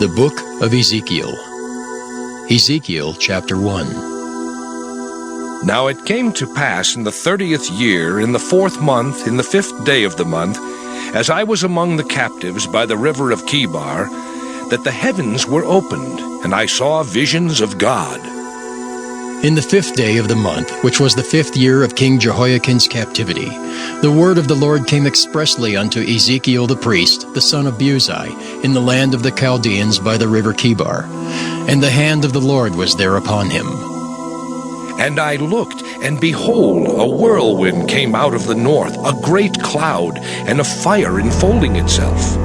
The Book of Ezekiel. Ezekiel chapter 1. Now it came to pass in the 30th year, in the 4th month, in the 5th day of the month, as I was among the captives by the river of Chebar, that the heavens were opened, and I saw visions of God. In the 5th day of the month, which was the 5th year of King Jehoiachin's captivity, the word of the Lord came expressly unto Ezekiel the priest, the son of Buzi, in the land of the Chaldeans by the river Chebar. And the hand of the Lord was there upon him. And I looked, and behold, a whirlwind came out of the north, a great cloud, and a fire enfolding itself.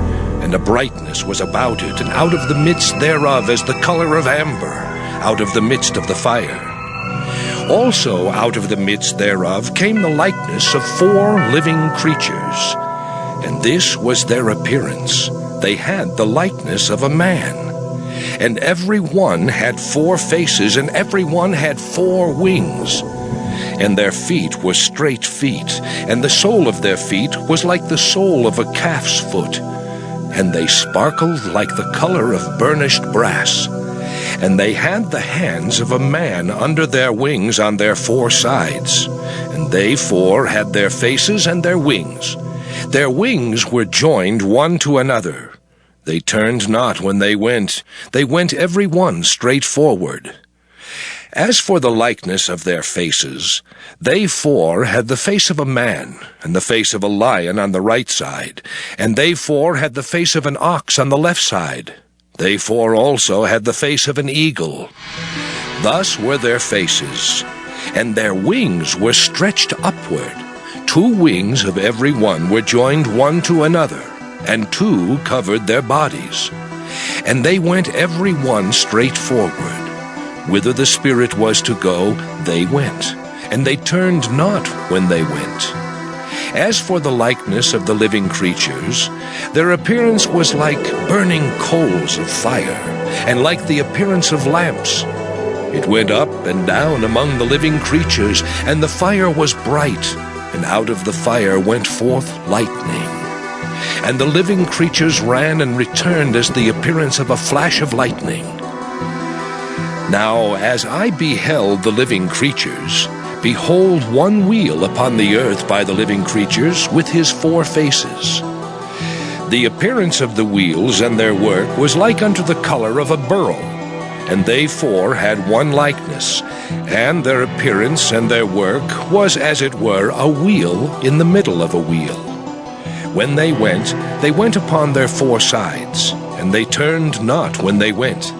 And a brightness was about it, and out of the midst thereof as the color of amber, out of the midst of the fire. Also out of the midst thereof came the likeness of 4 living creatures. And this was their appearance. They had the likeness of a man. And every one had 4 faces, and every one had 4 wings. And their feet were straight feet, and the sole of their feet was like the sole of a calf's foot. And they sparkled like the color of burnished brass. And they had the hands of a man under their wings on their 4 sides. And they 4 had their faces and their wings. Their wings were joined one to another. They turned not when they went every one straight forward. As for the likeness of their faces, they 4 had the face of a man, and the face of a lion on the right side, and they 4 had the face of an ox on the left side. They 4 also had the face of an eagle. Thus were their faces, and their wings were stretched upward. 2 wings of every one were joined one to another, and 2 covered their bodies. And they went every one straight forward. Whither the Spirit was to go, they went, and they turned not when they went. As for the likeness of the living creatures, their appearance was like burning coals of fire, and like the appearance of lamps. It went up and down among the living creatures, and the fire was bright, and out of the fire went forth lightning. And the living creatures ran and returned as the appearance of a flash of lightning. Now as I beheld the living creatures, behold, one wheel upon the earth by the living creatures, with his 4 faces. The appearance of the wheels and their work was like unto the color of a beryl, and they 4 had one likeness, and their appearance and their work was as it were a wheel in the middle of a wheel. When they went upon their 4 sides, and they turned not when they went.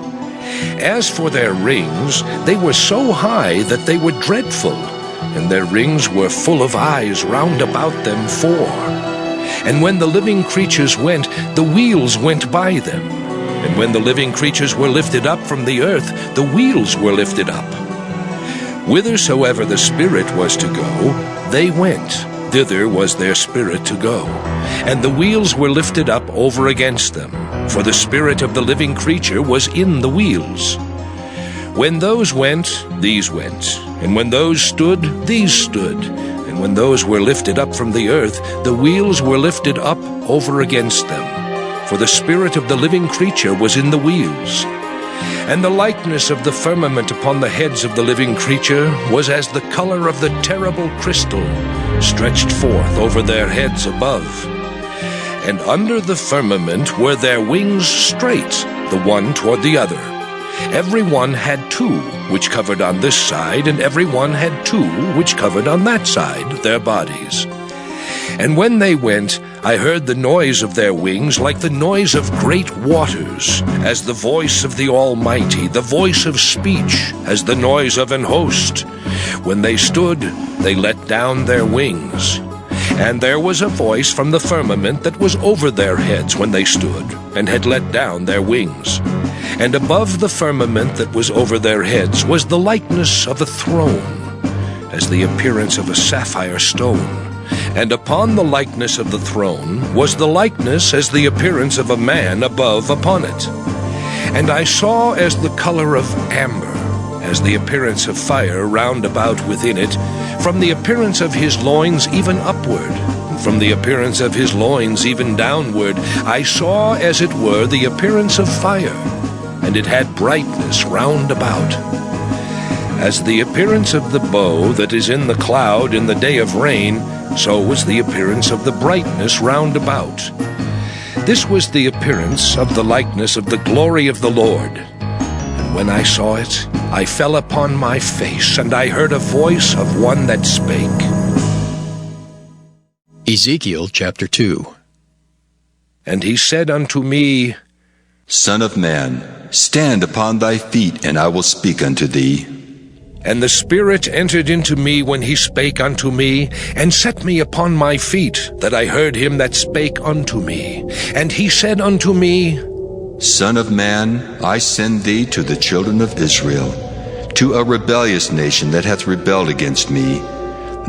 As for their rings, they were so high that they were dreadful, and their rings were full of eyes round about them 4. And when the living creatures went, the wheels went by them. And when the living creatures were lifted up from the earth, the wheels were lifted up. Whithersoever the Spirit was to go, they went. Thither was their spirit to go. And the wheels were lifted up over against them, for the spirit of the living creature was in the wheels. When those went, these went. And when those stood, these stood. And when those were lifted up from the earth, the wheels were lifted up over against them. For the spirit of the living creature was in the wheels. And the likeness of the firmament upon the heads of the living creature was as the color of the terrible crystal, stretched forth over their heads above. And under the firmament were their wings straight, the one toward the other. Every one had 2, which covered on this side, and every one had 2, which covered on that side, their bodies. And when they went, I heard the noise of their wings like the noise of great waters, as the voice of the Almighty, the voice of speech, as the noise of an host. When they stood, they let down their wings. And there was a voice from the firmament that was over their heads when they stood, and had let down their wings. And above the firmament that was over their heads was the likeness of a throne, as the appearance of a sapphire stone. And upon the likeness of the throne was the likeness as the appearance of a man above upon it. And I saw as the color of amber, as the appearance of fire round about within it, from the appearance of his loins even upward, From the appearance of his loins even downward, I saw as it were the appearance of fire, and it had brightness round about. As the appearance of the bow that is in the cloud in the day of rain, so was the appearance of the brightness round about. This was the appearance of the likeness of the glory of the Lord. And when I saw it, I fell upon my face, and I heard a voice of one that spake. Ezekiel chapter 2. And he said unto me, Son of man, stand upon thy feet, and I will speak unto thee. And the Spirit entered into me when he spake unto me, and set me upon my feet, that I heard him that spake unto me. And he said unto me, Son of man, I send thee to the children of Israel, to a rebellious nation that hath rebelled against me.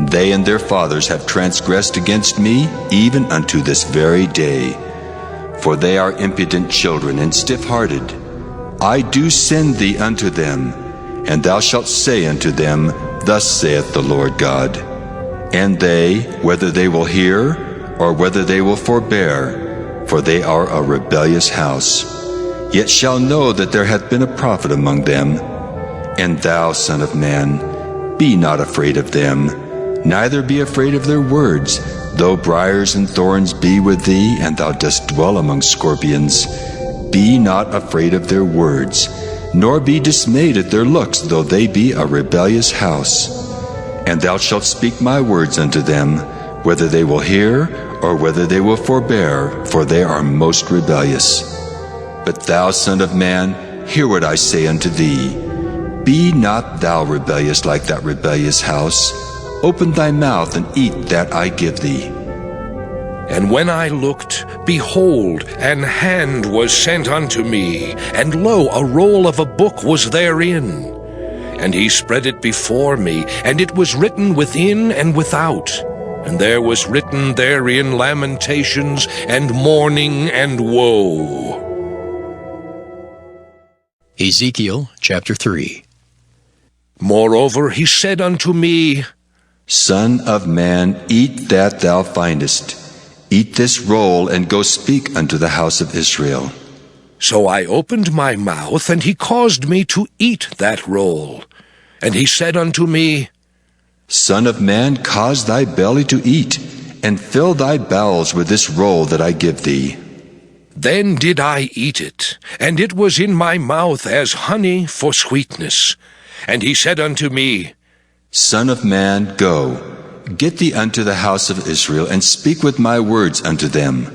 They and their fathers have transgressed against me, even unto this very day. For they are impudent children and stiff-hearted. I do send thee unto them, and thou shalt say unto them, Thus saith the Lord God. And they, whether they will hear, or whether they will forbear, for they are a rebellious house, yet shall know that there hath been a prophet among them. And thou, son of man, be not afraid of them, neither be afraid of their words, though briars and thorns be with thee, and thou dost dwell among scorpions. Be not afraid of their words, nor be dismayed at their looks, though they be a rebellious house. And thou shalt speak my words unto them, whether they will hear, or whether they will forbear, for they are most rebellious. But thou, son of man, hear what I say unto thee. Be not thou rebellious like that rebellious house. Open thy mouth and eat that I give thee. And when I looked, behold, an hand was sent unto me, and lo, a roll of a book was therein. And he spread it before me, and it was written within and without. And there was written therein lamentations, and mourning, and woe. Ezekiel chapter 3. Moreover he said unto me, Son of man, eat that thou findest. Eat this roll, and go speak unto the house of Israel. So I opened my mouth, and he caused me to eat that roll. And he said unto me, Son of man, cause thy belly to eat, and fill thy bowels with this roll that I give thee. Then did I eat it, and it was in my mouth as honey for sweetness. And he said unto me, Son of man, go, get thee unto the house of Israel, and speak with my words unto them.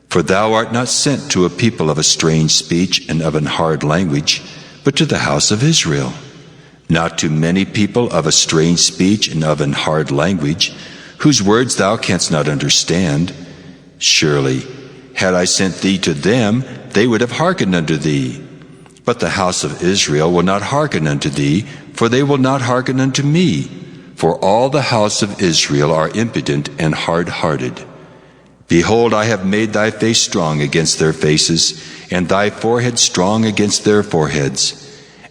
For thou art not sent to a people of a strange speech and of an hard language, but to the house of Israel. Not to many people of a strange speech and of an hard language, whose words thou canst not understand. Surely, had I sent thee to them, they would have hearkened unto thee. But the house of Israel will not hearken unto thee, for they will not hearken unto me. For all the house of Israel are impudent and hard-hearted. Behold, I have made thy face strong against their faces, and thy forehead strong against their foreheads.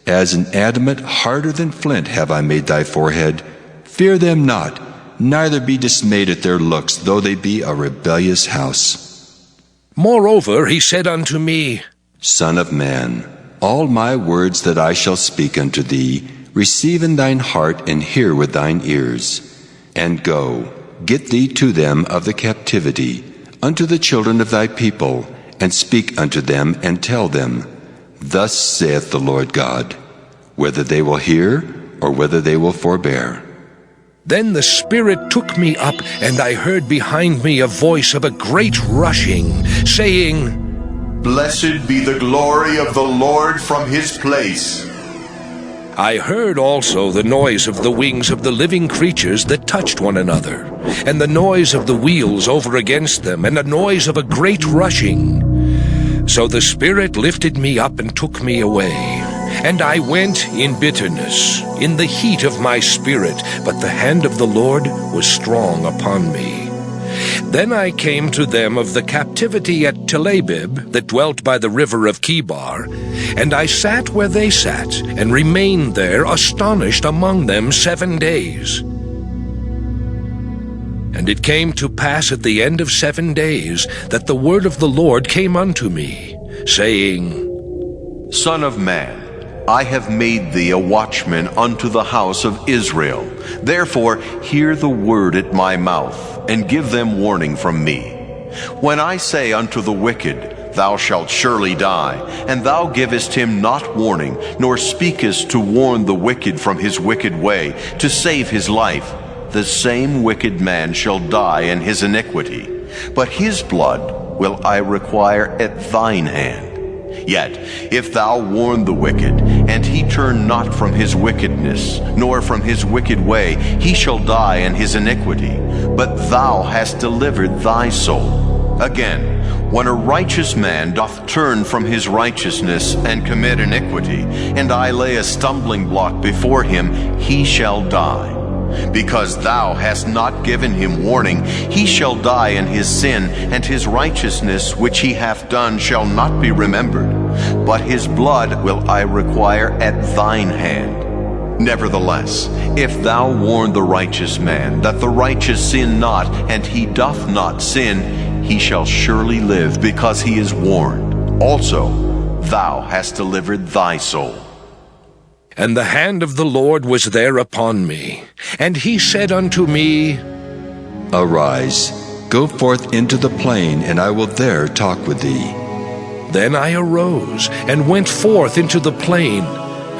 As an adamant harder than flint have I made thy forehead. Fear them not, neither be dismayed at their looks, though they be a rebellious house. Moreover he said unto me, Son of man, all my words that I shall speak unto thee, receive in thine heart, and hear with thine ears. And go, get thee to them of the captivity, unto the children of thy people, and speak unto them, and tell them, Thus saith the Lord God, whether they will hear, or whether they will forbear. Then the Spirit took me up, and I heard behind me a voice of a great rushing, saying, Blessed be the glory of the Lord from his place. I heard also the noise of the wings of the living creatures that touched one another, and the noise of the wheels over against them, and the noise of a great rushing. So the Spirit lifted me up and took me away, and I went in bitterness, in the heat of my spirit, but the hand of the Lord was strong upon me. Then I came to them of the captivity at Telabib, that dwelt by the river of Chebar, and I sat where they sat, and remained there astonished among them 7 days. And it came to pass at the end of 7 days that the word of the Lord came unto me, saying, Son of man, I have made thee a watchman unto the house of Israel. Therefore hear the word at my mouth, and give them warning from me. When I say unto the wicked, Thou shalt surely die, and thou givest him not warning, nor speakest to warn the wicked from his wicked way, to save his life, the same wicked man shall die in his iniquity, but his blood will I require at thine hand. Yet, if thou warn the wicked, and he turn not from his wickedness, nor from his wicked way, he shall die in his iniquity, but thou hast delivered thy soul. Again, when a righteous man doth turn from his righteousness and commit iniquity, and I lay a stumbling block before him, he shall die. Because thou hast not given him warning, he shall die in his sin, and his righteousness which he hath done shall not be remembered. But his blood will I require at thine hand. Nevertheless, if thou warn the righteous man, that the righteous sin not, and he doth not sin, he shall surely live, because he is warned. Also, thou hast delivered thy soul. And the hand of the Lord was there upon me. And he said unto me, Arise, go forth into the plain, and I will there talk with thee. Then I arose, and went forth into the plain.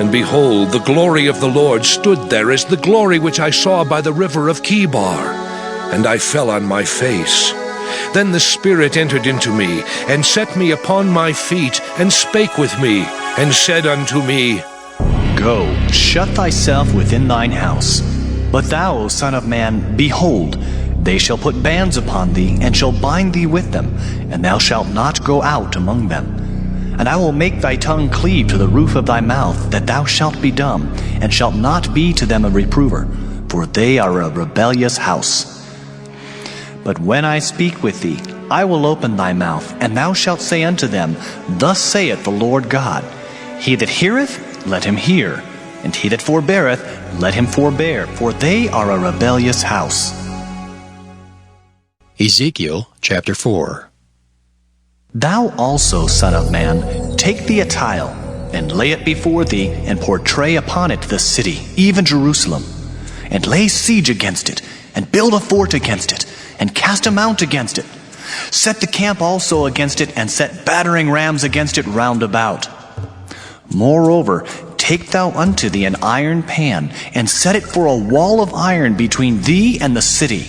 And behold, the glory of the Lord stood there as the glory which I saw by the river of Chebar. And I fell on my face. Then the Spirit entered into me, and set me upon my feet, and spake with me, and said unto me, Go, shut thyself within thine house. But thou, O son of man, behold, they shall put bands upon thee, and shall bind thee with them, and thou shalt not go out among them. And I will make thy tongue cleave to the roof of thy mouth, that thou shalt be dumb, and shalt not be to them a reprover, for they are a rebellious house. But when I speak with thee, I will open thy mouth, and thou shalt say unto them, Thus saith the Lord God, He that heareth, let him hear, and he that forbeareth, let him forbear, for they are a rebellious house. Ezekiel chapter 4. Thou also, son of man, take thee a tile, and lay it before thee, and portray upon it the city, even Jerusalem, and lay siege against it, and build a fort against it, and cast a mount against it. Set the camp also against it, and set battering rams against it round about. Moreover, take thou unto thee an iron pan, and set it for a wall of iron between thee and the city,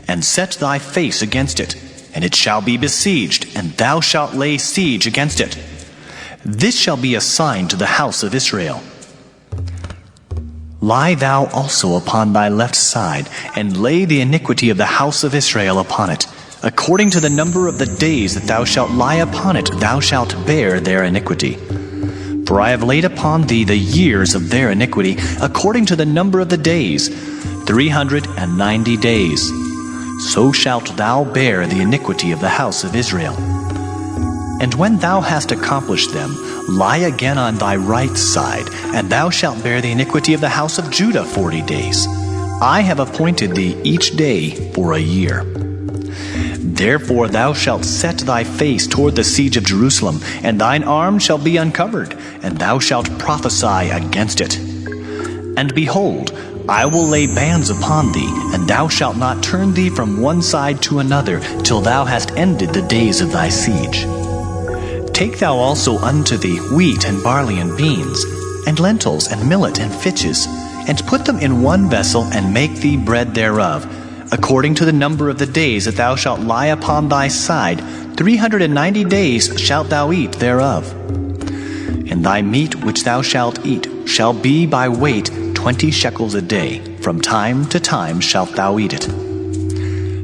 and set thy face against it, and it shall be besieged, and thou shalt lay siege against it. This shall be a sign to the house of Israel. Lie thou also upon thy left side, and lay the iniquity of the house of Israel upon it. According to the number of the days that thou shalt lie upon it, thou shalt bear their iniquity. For I have laid upon thee the years of their iniquity, according to the number of the days, 390 days. So shalt thou bear the iniquity of the house of Israel. And when thou hast accomplished them, lie again on thy right side, and thou shalt bear the iniquity of the house of Judah 40 days. I have appointed thee each day for a year. Therefore thou shalt set thy face toward the siege of Jerusalem, and thine arm shall be uncovered, and thou shalt prophesy against it. And behold, I will lay bands upon thee, and thou shalt not turn thee from one side to another, till thou hast ended the days of thy siege. Take thou also unto thee wheat and barley and beans, and lentils and millet and fitches, and put them in one vessel, and make thee bread thereof, according to the number of the days that thou shalt lie upon thy side, 390 days shalt thou eat thereof. And thy meat which thou shalt eat shall be by weight 20 shekels a day. From time to time shalt thou eat it.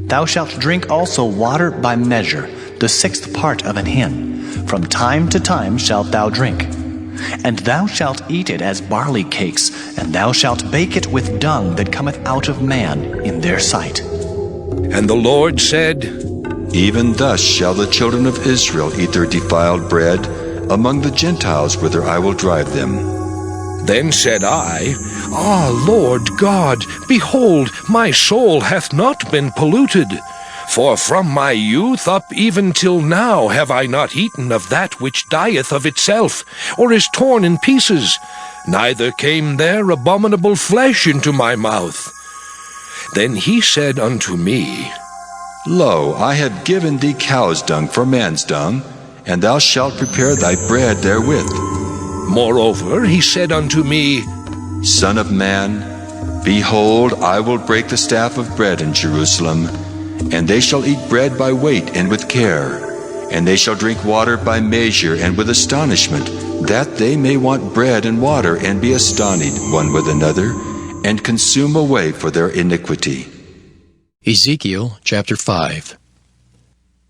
Thou shalt drink also water by measure, the 6th part of an hin. From time to time shalt thou drink. And thou shalt eat it as barley cakes, and thou shalt bake it with dung that cometh out of man in their sight. And the Lord said, Even thus shall the children of Israel eat their defiled bread among the Gentiles whither I will drive them. Then said I, Ah, Lord God, behold, my soul hath not been polluted. For from my youth up even till now have I not eaten of that which dieth of itself, or is torn in pieces, neither came there abominable flesh into my mouth. Then he said unto me, Lo, I have given thee cow's dung for man's dung, and thou shalt prepare thy bread therewith. Moreover, he said unto me, Son of man, behold, I will break the staff of bread in Jerusalem, and they shall eat bread by weight and with care, and they shall drink water by measure and with astonishment, that they may want bread and water, and be astonished one with another, and consume away for their iniquity. Ezekiel chapter 5.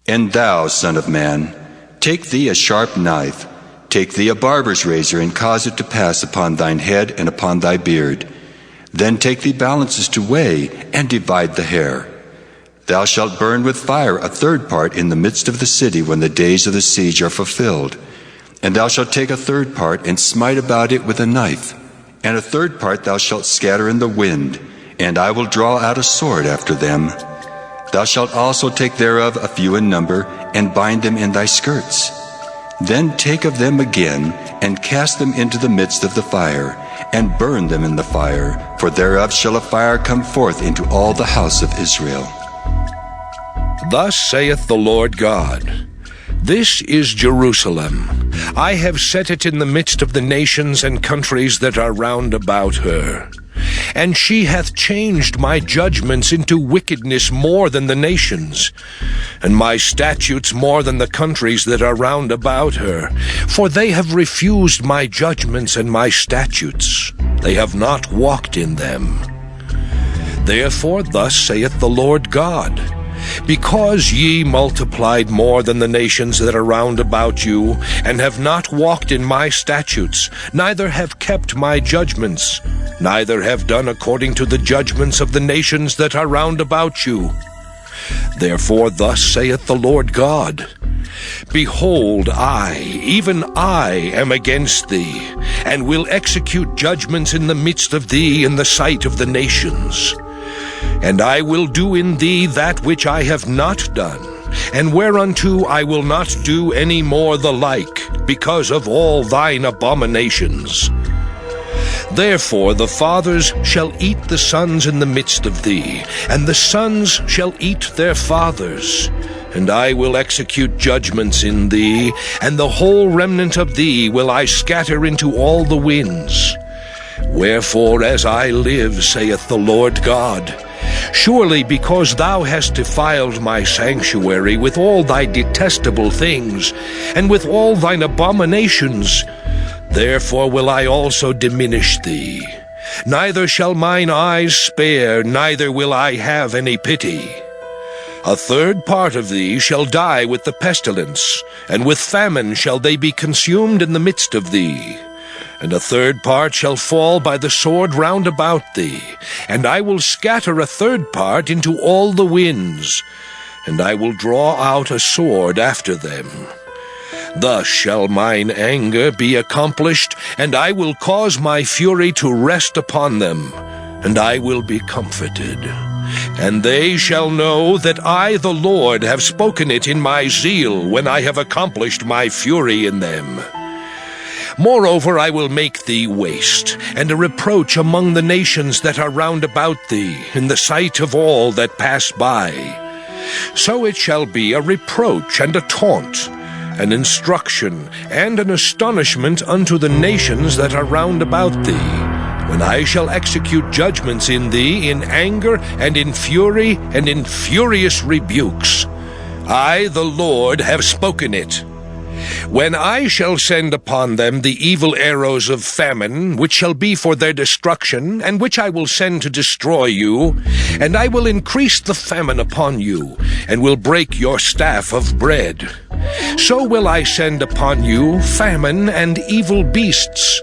And thou, son of man, take thee a sharp knife, take thee a barber's razor, and cause it to pass upon thine head and upon thy beard. Then take thee balances to weigh, and divide the hair. Thou shalt burn with fire a third part in the midst of the city when the days of the siege are fulfilled. And thou shalt take a third part, and smite about it with a knife. And a third part thou shalt scatter in the wind, and I will draw out a sword after them. Thou shalt also take thereof a few in number, and bind them in thy skirts. Then take of them again, and cast them into the midst of the fire, and burn them in the fire, for thereof shall a fire come forth into all the house of Israel. Thus saith the Lord God, This is Jerusalem. I have set it in the midst of the nations and countries that are round about her. And she hath changed my judgments into wickedness more than the nations, and my statutes more than the countries that are round about her. For they have refused my judgments and my statutes. They have not walked in them. Therefore thus saith the Lord God, Because ye multiplied more than the nations that are round about you, and have not walked in my statutes, neither have kept my judgments, neither have done according to the judgments of the nations that are round about you. Therefore thus saith the Lord God, Behold, I, even I, am against thee, and will execute judgments in the midst of thee in the sight of the nations. And I will do in thee that which I have not done, and whereunto I will not do any more the like, because of all thine abominations. Therefore the fathers shall eat the sons in the midst of thee, and the sons shall eat their fathers. And I will execute judgments in thee, and the whole remnant of thee will I scatter into all the winds. Wherefore, as I live, saith the Lord God, surely because thou hast defiled my sanctuary with all thy detestable things, and with all thine abominations, therefore will I also diminish thee. Neither shall mine eyes spare, neither will I have any pity. A third part of thee shall die with the pestilence, and with famine shall they be consumed in the midst of thee. And a third part shall fall by the sword round about thee, and I will scatter a third part into all the winds, and I will draw out a sword after them. Thus shall mine anger be accomplished, and I will cause my fury to rest upon them, and I will be comforted. And they shall know that I, the Lord, have spoken it in my zeal, when I have accomplished my fury in them. Moreover, I will make thee waste, and a reproach among the nations that are round about thee, in the sight of all that pass by. So it shall be a reproach and a taunt, an instruction and an astonishment unto the nations that are round about thee, when I shall execute judgments in thee in anger and in fury and in furious rebukes. I, the Lord, have spoken it. When I shall send upon them the evil arrows of famine, which shall be for their destruction, and which I will send to destroy you, and I will increase the famine upon you, and will break your staff of bread. So will I send upon you famine and evil beasts,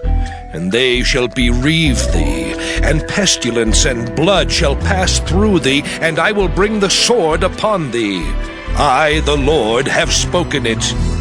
and they shall bereave thee, and pestilence and blood shall pass through thee, and I will bring the sword upon thee. I, the Lord, have spoken it.